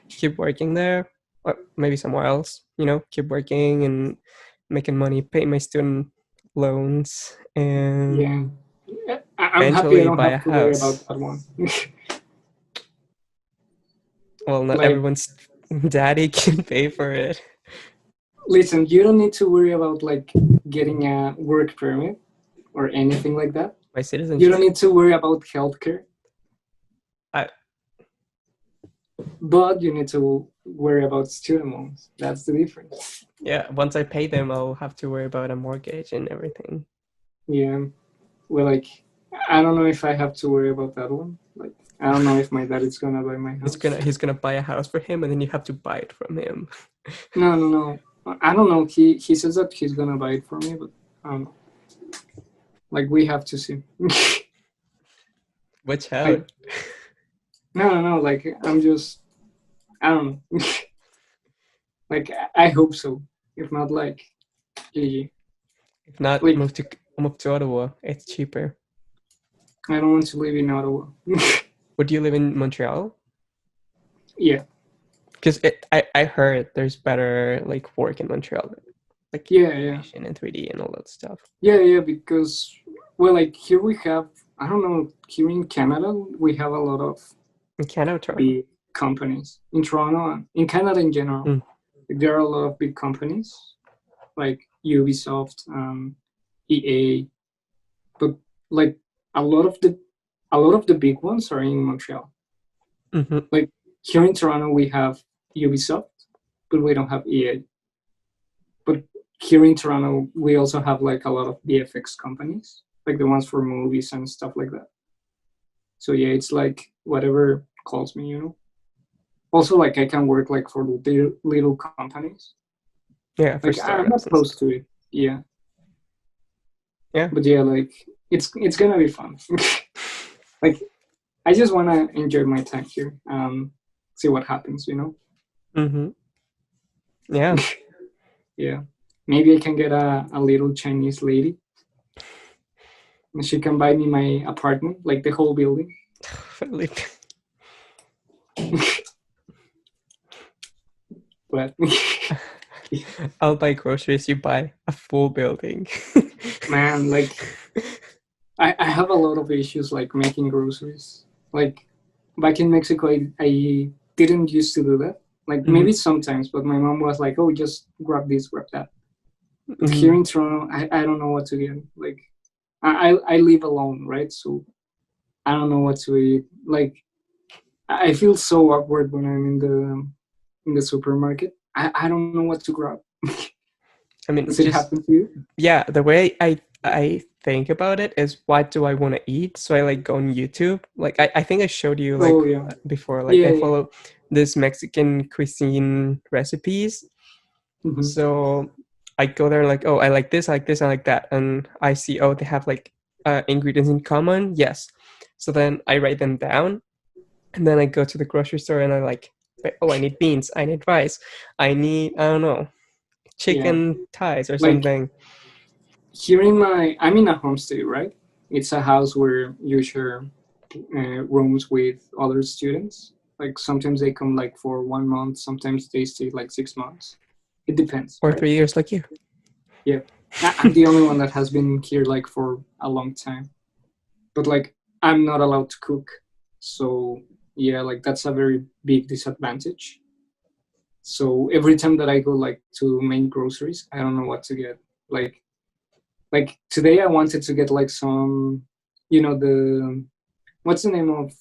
keep working there, or maybe somewhere else. You know, keep working and making money, pay my student loans, and Yeah. I'm happy I eventually don't buy a have to worry about house. that one. Well, not Like, everyone's daddy can pay for it. listen, you don't need to worry about like getting a work permit or anything like that. My You citizenship. don't need to worry about healthcare, I, but you need to worry about student loans. That's the difference. yeah, once I pay them, I'll have to worry about a mortgage and everything. Yeah. Well, like, I don't know if I have to worry about that one. Like, I don't know if my dad is gonna buy my house. He's gonna buy a house for him, and then you have to buy it from him. No. I don't know. He says that he's gonna buy it for me, but I don't know. Like, we have to see. Watch out. No. Like, I don't know. Like, I hope so. If not, like, GG. If not, Like, move to Ottawa. It's cheaper. I don't want to live in Ottawa. Would you live in Montreal? Yeah. Because I heard there's better like work in Montreal, like Yeah. animation and 3D and all that stuff. Yeah. Because, well, like, here we have, I don't know, here in Canada, we have a lot of In Canada, Toronto. big companies. In Toronto, and in Canada in general, there are a lot of big companies like Ubisoft, EA, but like a lot of the big ones are in Montreal. Like, here in Toronto, we have Ubisoft, but we don't have EA. But here in Toronto, we also have like a lot of VFX companies, like the ones for movies and stuff like that. So yeah, it's like whatever calls me, you know. Also, like, I can work like for the little companies. Yeah, for Like, I'm not startups and close stuff. to it. Yeah. Yeah. But yeah, like, it's gonna be fun. Like, I just wanna enjoy my time here. See what happens, you know. Yeah. Yeah. Maybe I can get a little Chinese lady, and she can buy me my apartment, like the whole building. Felipe. But I'll buy groceries. You buy a full building. man, like, I have a lot of issues like making groceries. Like, back in Mexico, I didn't used to do that. Like maybe sometimes, but my mom was like, "Oh, just grab this, grab that." But here in Toronto, I don't know what to get. Like I live alone, right? So I don't know what to eat. Like I feel so awkward when I'm in the supermarket. I don't know what to grab. I mean, Does it just happen to you? yeah, the way I think about it is, what do I want to eat? So I like go on YouTube. Like I think I showed you like Oh yeah, before. Like yeah, I yeah. follow this Mexican cuisine recipes. Mm-hmm. So I go there like, oh, I like this, I like this, I like that, and I see, oh, they have like ingredients in common. Yes. So then I write them down, and then I go to the grocery store and I like, oh, I need beans, I need rice, I need, I don't know, Yeah, chicken thighs or like something. here I'm in a homestay, right? It's a house where you share rooms with other students. Like sometimes they come like for 1 month, sometimes they stay like 6 months. It depends, Or right? 3 years like you. Yeah, I'm the only one that has been here like for a long time. But like I'm not allowed to cook, so yeah, like that's a very big disadvantage. So every time that I go like to main groceries, I don't know what to get. Like today I wanted to get like some, the what's the name of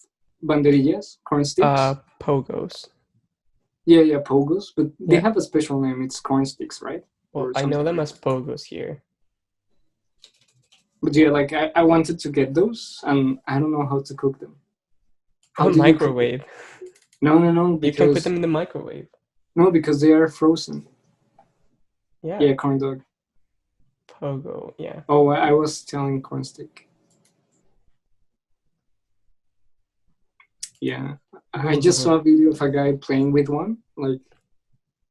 banderillas, corn sticks. Pogos. Yeah, pogos, but they Yeah. have a special name. It's corn sticks, right? Well, Or I know something them like as that. pogos here. But yeah, like I wanted to get those, and I don't know how to cook them. How Oh, do you cook them? microwave. No, You can put them because in the microwave. no, because they are frozen. Yeah. Yeah, corn dog. Pogo. Yeah. Oh, I was telling corn stick. Yeah, I just saw a video of a guy playing with one, like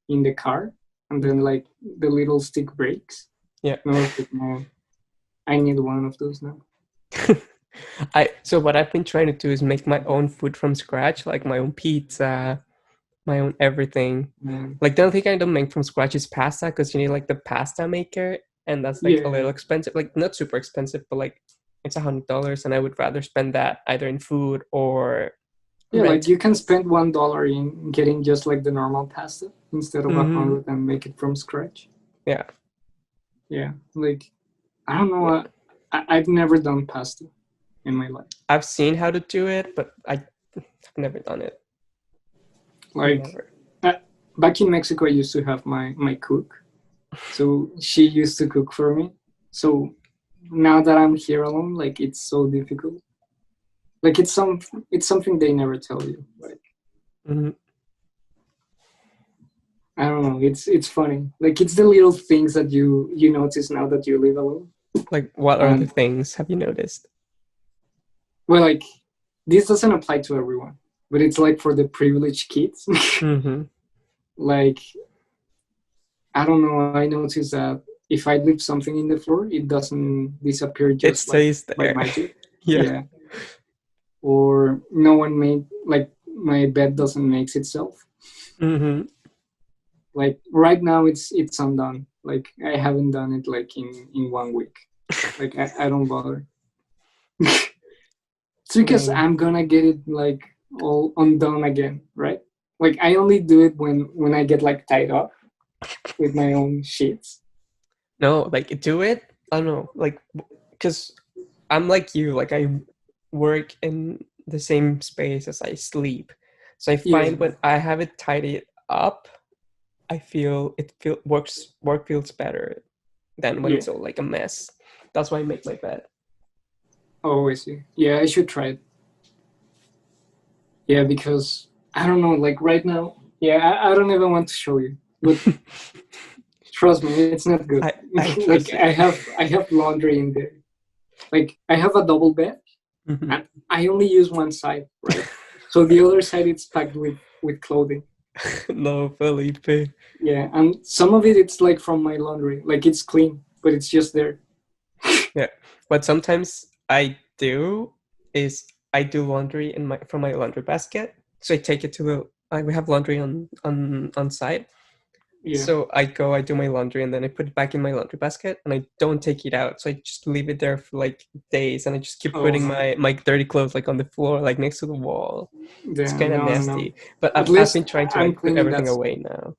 in the car, and then like the little stick breaks. Yeah. And I was like, man, I need one of those now. So what I've been trying to do is make my own food from scratch, like my own pizza, my own everything. Man. Like the only thing I don't make from scratch is pasta, because you need like the pasta maker, and that's like a little Yeah, expensive. Like not super expensive, but like it's $100, and I would rather spend that either in food or yeah, like rent. you can spend $1 in getting just like the normal pasta instead of Mm-hmm. 100 and make it from scratch. Yeah. Yeah, like I don't know. I've never done pasta in my life. I've seen how to do it, but I've never done it. Like Never. back in Mexico, I used to have my cook, so she used to cook for me. So now that I'm here alone, like it's so difficult. Like it's something they never tell you. Like Mm-hmm. I don't know. It's funny. Like it's the little things that you notice now that you live alone. Like, what other And things have you noticed? well, like this doesn't apply to everyone, but it's like for the privileged kids. Mm-hmm. Like I don't know. I noticed that if I leave something in the floor, it doesn't disappear It just like stays by there. magic. Yeah. Yeah. Or no one made like my bed doesn't make itself. Mm-hmm. Like right now it's undone. Like I haven't done it like in 1 week. Like I don't bother. It's because Dang. I'm gonna get it like all undone again, right? Like I only do it when I get like tied up with my own sheets. No, like do it. I don't know, like because I'm like you. Like I work in the same space as I sleep, so I Yeah. find when I have it tidied up, I feel work feels better than when Yeah. it's all like a mess. That's why I make my bed. Oh, I see. Yeah, I should try it. Yeah, because I don't know, like right now, yeah, I don't even want to show you, but trust me, it's not good. I Like trust it. I have laundry in there. Like I have a double bed, Mhm. and I only use one side, right? So the other side it's packed with clothing. No, Felipe. Yeah, and some of it's like from my laundry, like it's clean, but it's just there. Yeah. What sometimes I do is I do laundry in my laundry basket. So I take it to the, like we have laundry on site. Yeah. So I do my laundry, and then I put it back in my laundry basket, and I don't take it out. So I just leave it there for like days, and I just keep Oh putting no. my dirty clothes like on the floor, like next to the wall. It's Yeah, kind of no, no, no. nasty. But At I've least been trying to I'm like put cleaning everything that. away now.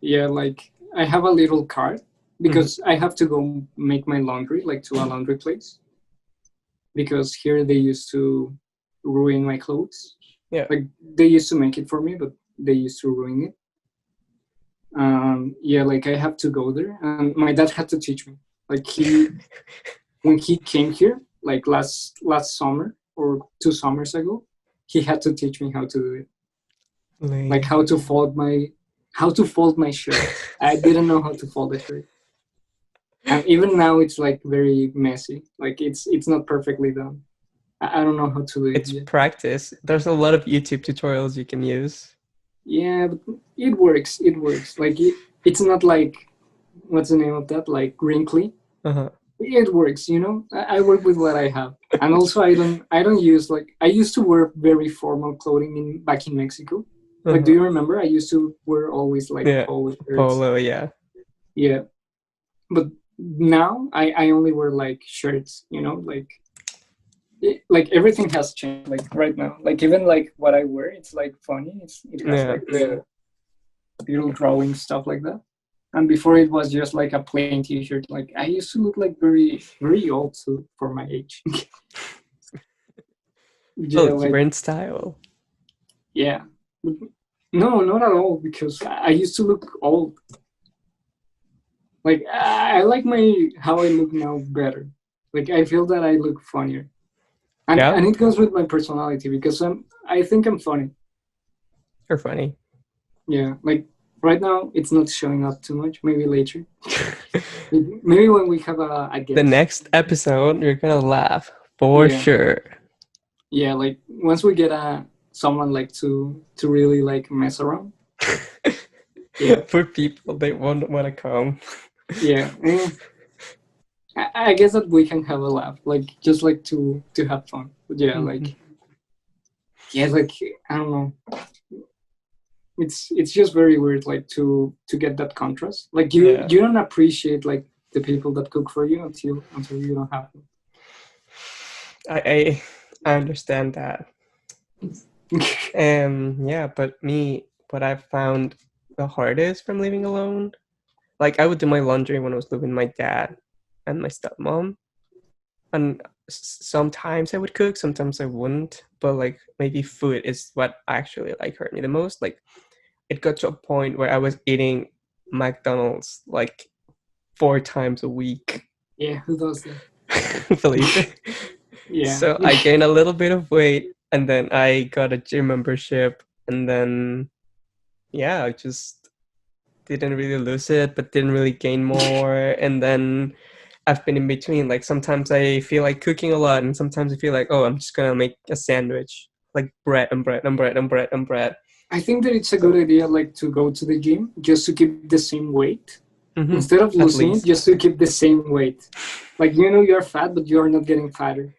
Yeah, like I have a little cart Mm-hmm. because I have to go make my laundry like to a laundry place because here they used to ruin my clothes. Yeah. Like they used to make it for me, but they used to ruin it. Yeah, like I have to go there, and my dad had to teach me. Like when he came here, like last summer or 2 summers ago, he had to teach me how to do it. Like Lame. how to fold my shirt. I didn't know how to fold a shirt, and even now it's like very messy. Like it's not perfectly done. I don't know how to do it It's yet. practice. There's a lot of YouTube tutorials you can use. Yeah, but it works. It works. Like it's not like what's the name of that? Like wrinkly. Uh-huh. It works. You know, I work with what I have, and also I don't use like I used to wear very formal clothing back in Mexico. Like, do Uh-huh. you remember? I used to wear always like Yeah. polo shirts. Polo, yeah. Yeah, but now I only wear like shirts. You know, like everything has changed. Like right now, like even like what I wear, it's like funny. It has Yeah. like little drawing stuff like that. And before it was just like a plain T-shirt. Like I used to look like very old for my age. Yeah, Oh, you're like in style. yeah. No, not at all. Because I used to look old. Like I like my how I look now better. Like I feel that I look funnier, Yeah, and it goes with my personality because I think I'm funny. you're funny. Yeah, like right now it's not showing up too much. Maybe later. Maybe when we have a The guest. next episode, you're gonna laugh for Yeah, sure. yeah. Like once we get someone like to really like mess around. Yeah, For people, they won't want to come. yeah. I guess that we can have a laugh, like just like to have fun. But yeah, Mhm. like I don't know. It's just very weird, like to get that contrast. Like Yeah, you don't appreciate like the people that cook for you until you don't have I I understand that. Yeah, but what I found the hardest from living alone, like I would do my laundry when I was living with my dad and my stepmom, and sometimes I would cook, sometimes I wouldn't. But like maybe food is what actually like hurt me the most. Like it got to a point where I was eating McDonald's like 4 times a week. Yeah, who does that? Felipe. Yeah. So I gained a little bit of weight, and then I got a gym membership, and then yeah, I just didn't really lose it, but didn't really gain more. And then I've been in between. Like sometimes I feel like cooking a lot, and sometimes I feel like, oh, I'm just gonna make a sandwich, like bread and bread and bread and bread and bread. I think that it's a good So idea like to go to the gym just to keep the same weight mhm, instead of at losing it, least. just to keep the same weight. Like you know you're fat, but you're not getting fatter.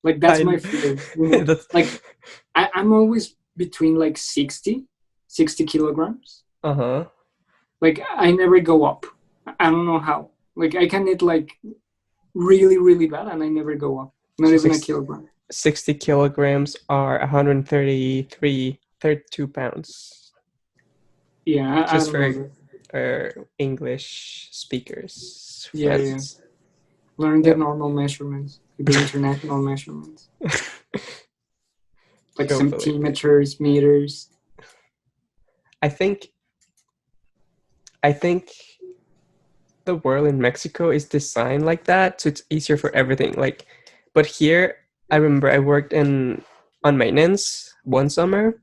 Like that's my I fear. You know, that's like I'm always between like 60 kilograms. uh-huh. Like I never go up. I don't know how. Like I can eat like really bad, and I never go up. Not So even a kilogram. 60 kilograms are 32 pounds. Yeah, I Just don't know for that. English speakers, Yeah, yeah. friends. Learn the Yep. normal measurements, the international measurements, like Go, Felipe. centimeters, meters. I think I think the world in Mexico is designed like that, so it's easier for everything. Like, but here, I remember I worked in on maintenance one summer,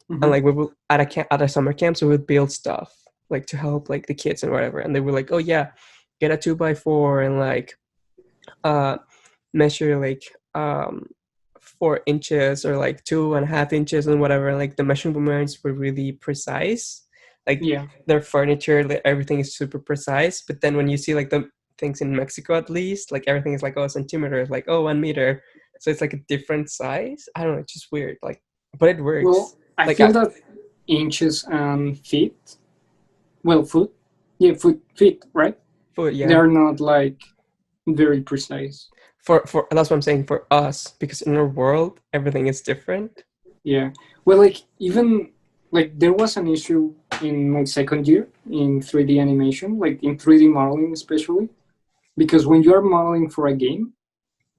and Hmm. like we will at at a summer camp, so we would build stuff like to help like the kids and whatever. And they were like, "Oh yeah, get a 2x4 and like uh measure like 4 inches or like 2.5 inches and whatever." And like the measurements were really precise. Like Yeah. their furniture, like, everything is super precise. But then when you see like the things in Mexico, at least, like everything is like, oh, centimeters, like, oh, 1 meter. So it's like a different size. I don't know, it's just weird. Like, but it Well, works. I Like feel that inches and feet well, foot, yeah, feet, right? Foot, yeah. They're not like very precise. For that's what I'm saying, for us, because in our world everything is different. Yeah. Well, like even like there was an issue in my second year in 3D animation, like in 3D modeling especially, because when you're modeling for a game,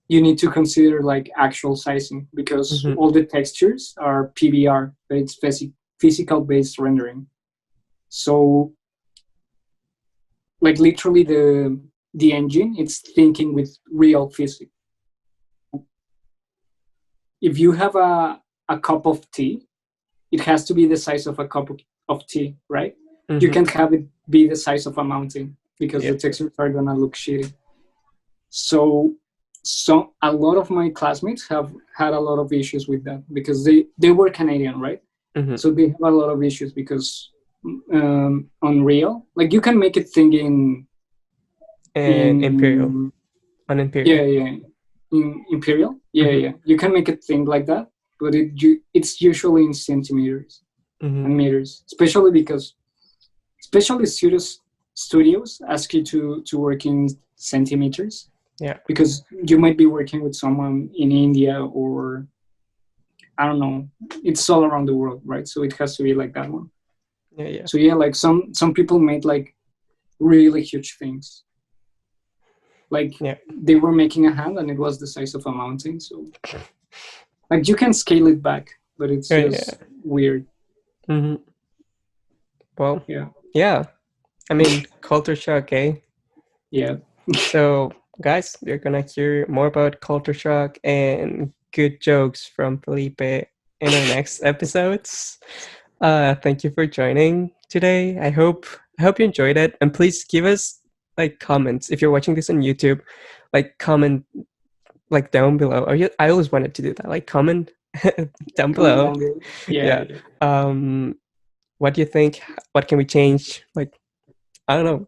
you need to consider like actual sizing because Mhm. all the textures are PBR, but it's physical based rendering. So like literally the engine it's thinking with real physics. If you have a cup of tea, it has to be the size of a cup of tea, right? You Mhm. can't have it be the size of a mountain because Yeah. the textures are gonna look shitty. So a lot of my classmates have had a lot of issues with that because they were Canadian, right? Mhm. So they have a lot of issues because Unreal, like you can make it think And Imperial. in On Imperial. yeah in Imperial, Mhm. yeah you can make it think like that, but it's usually in centimeters Mhm. and meters, especially because especially studios ask you to work in centimeters Yeah. because you might be working with someone in India or I don't know. It's all around the world, right? So it has to be like that one. Yeah. Yeah. So yeah, like some people made like really huge things. Like Yeah. they were making a hand and it was the size of a mountain. So like you can scale it back, but it's Yeah. Yeah. just weird. Mhm. Well, Yeah, yeah. I mean, culture shock, eh? yeah. So, guys, you're gonna hear more about culture shock and good jokes from Felipe in our next episodes. Thank you for joining today. I hope you enjoyed it, and please give us like comments if you're watching this on YouTube. Like comment like down below. I always wanted to do that. Like comment down Comment below. down there. Yeah, Yeah. yeah. What do you think? What can we change? Like, I don't know.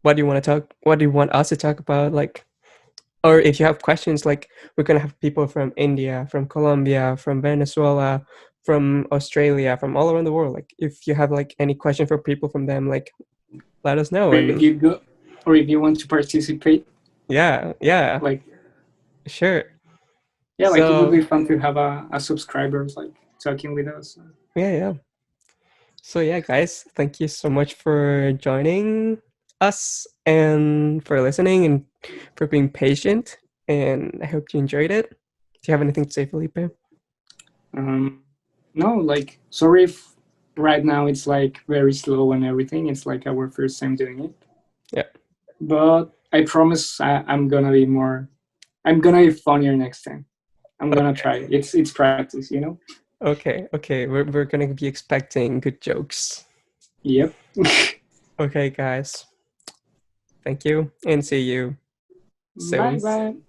What do you want to talk? What do you want us to talk about? Like, or if you have questions, like we're gonna have people from India, from Colombia, from Venezuela, from Australia, from all around the world. Like, if you have like any question for people from them, like let us know. Or if And you go, or if you want to participate, yeah, yeah, like sure. yeah, like it would So be fun to have a subscribers like talking with us. yeah, yeah. So yeah, guys, thank you so much for joining us and for listening and for being patient. And I hope you enjoyed it. Do you have anything to say, Felipe? Um, no, like sorry if right now it's like very slow and everything. It's like our first time doing it, Yeah. but I promise I'm gonna be more. I'm gonna be funnier next time. I'm gonna Okay. try. It's practice, you know. Okay. Okay. We're gonna be expecting good jokes. Yep. Okay, guys. Thank you and see you Bye soon. bye.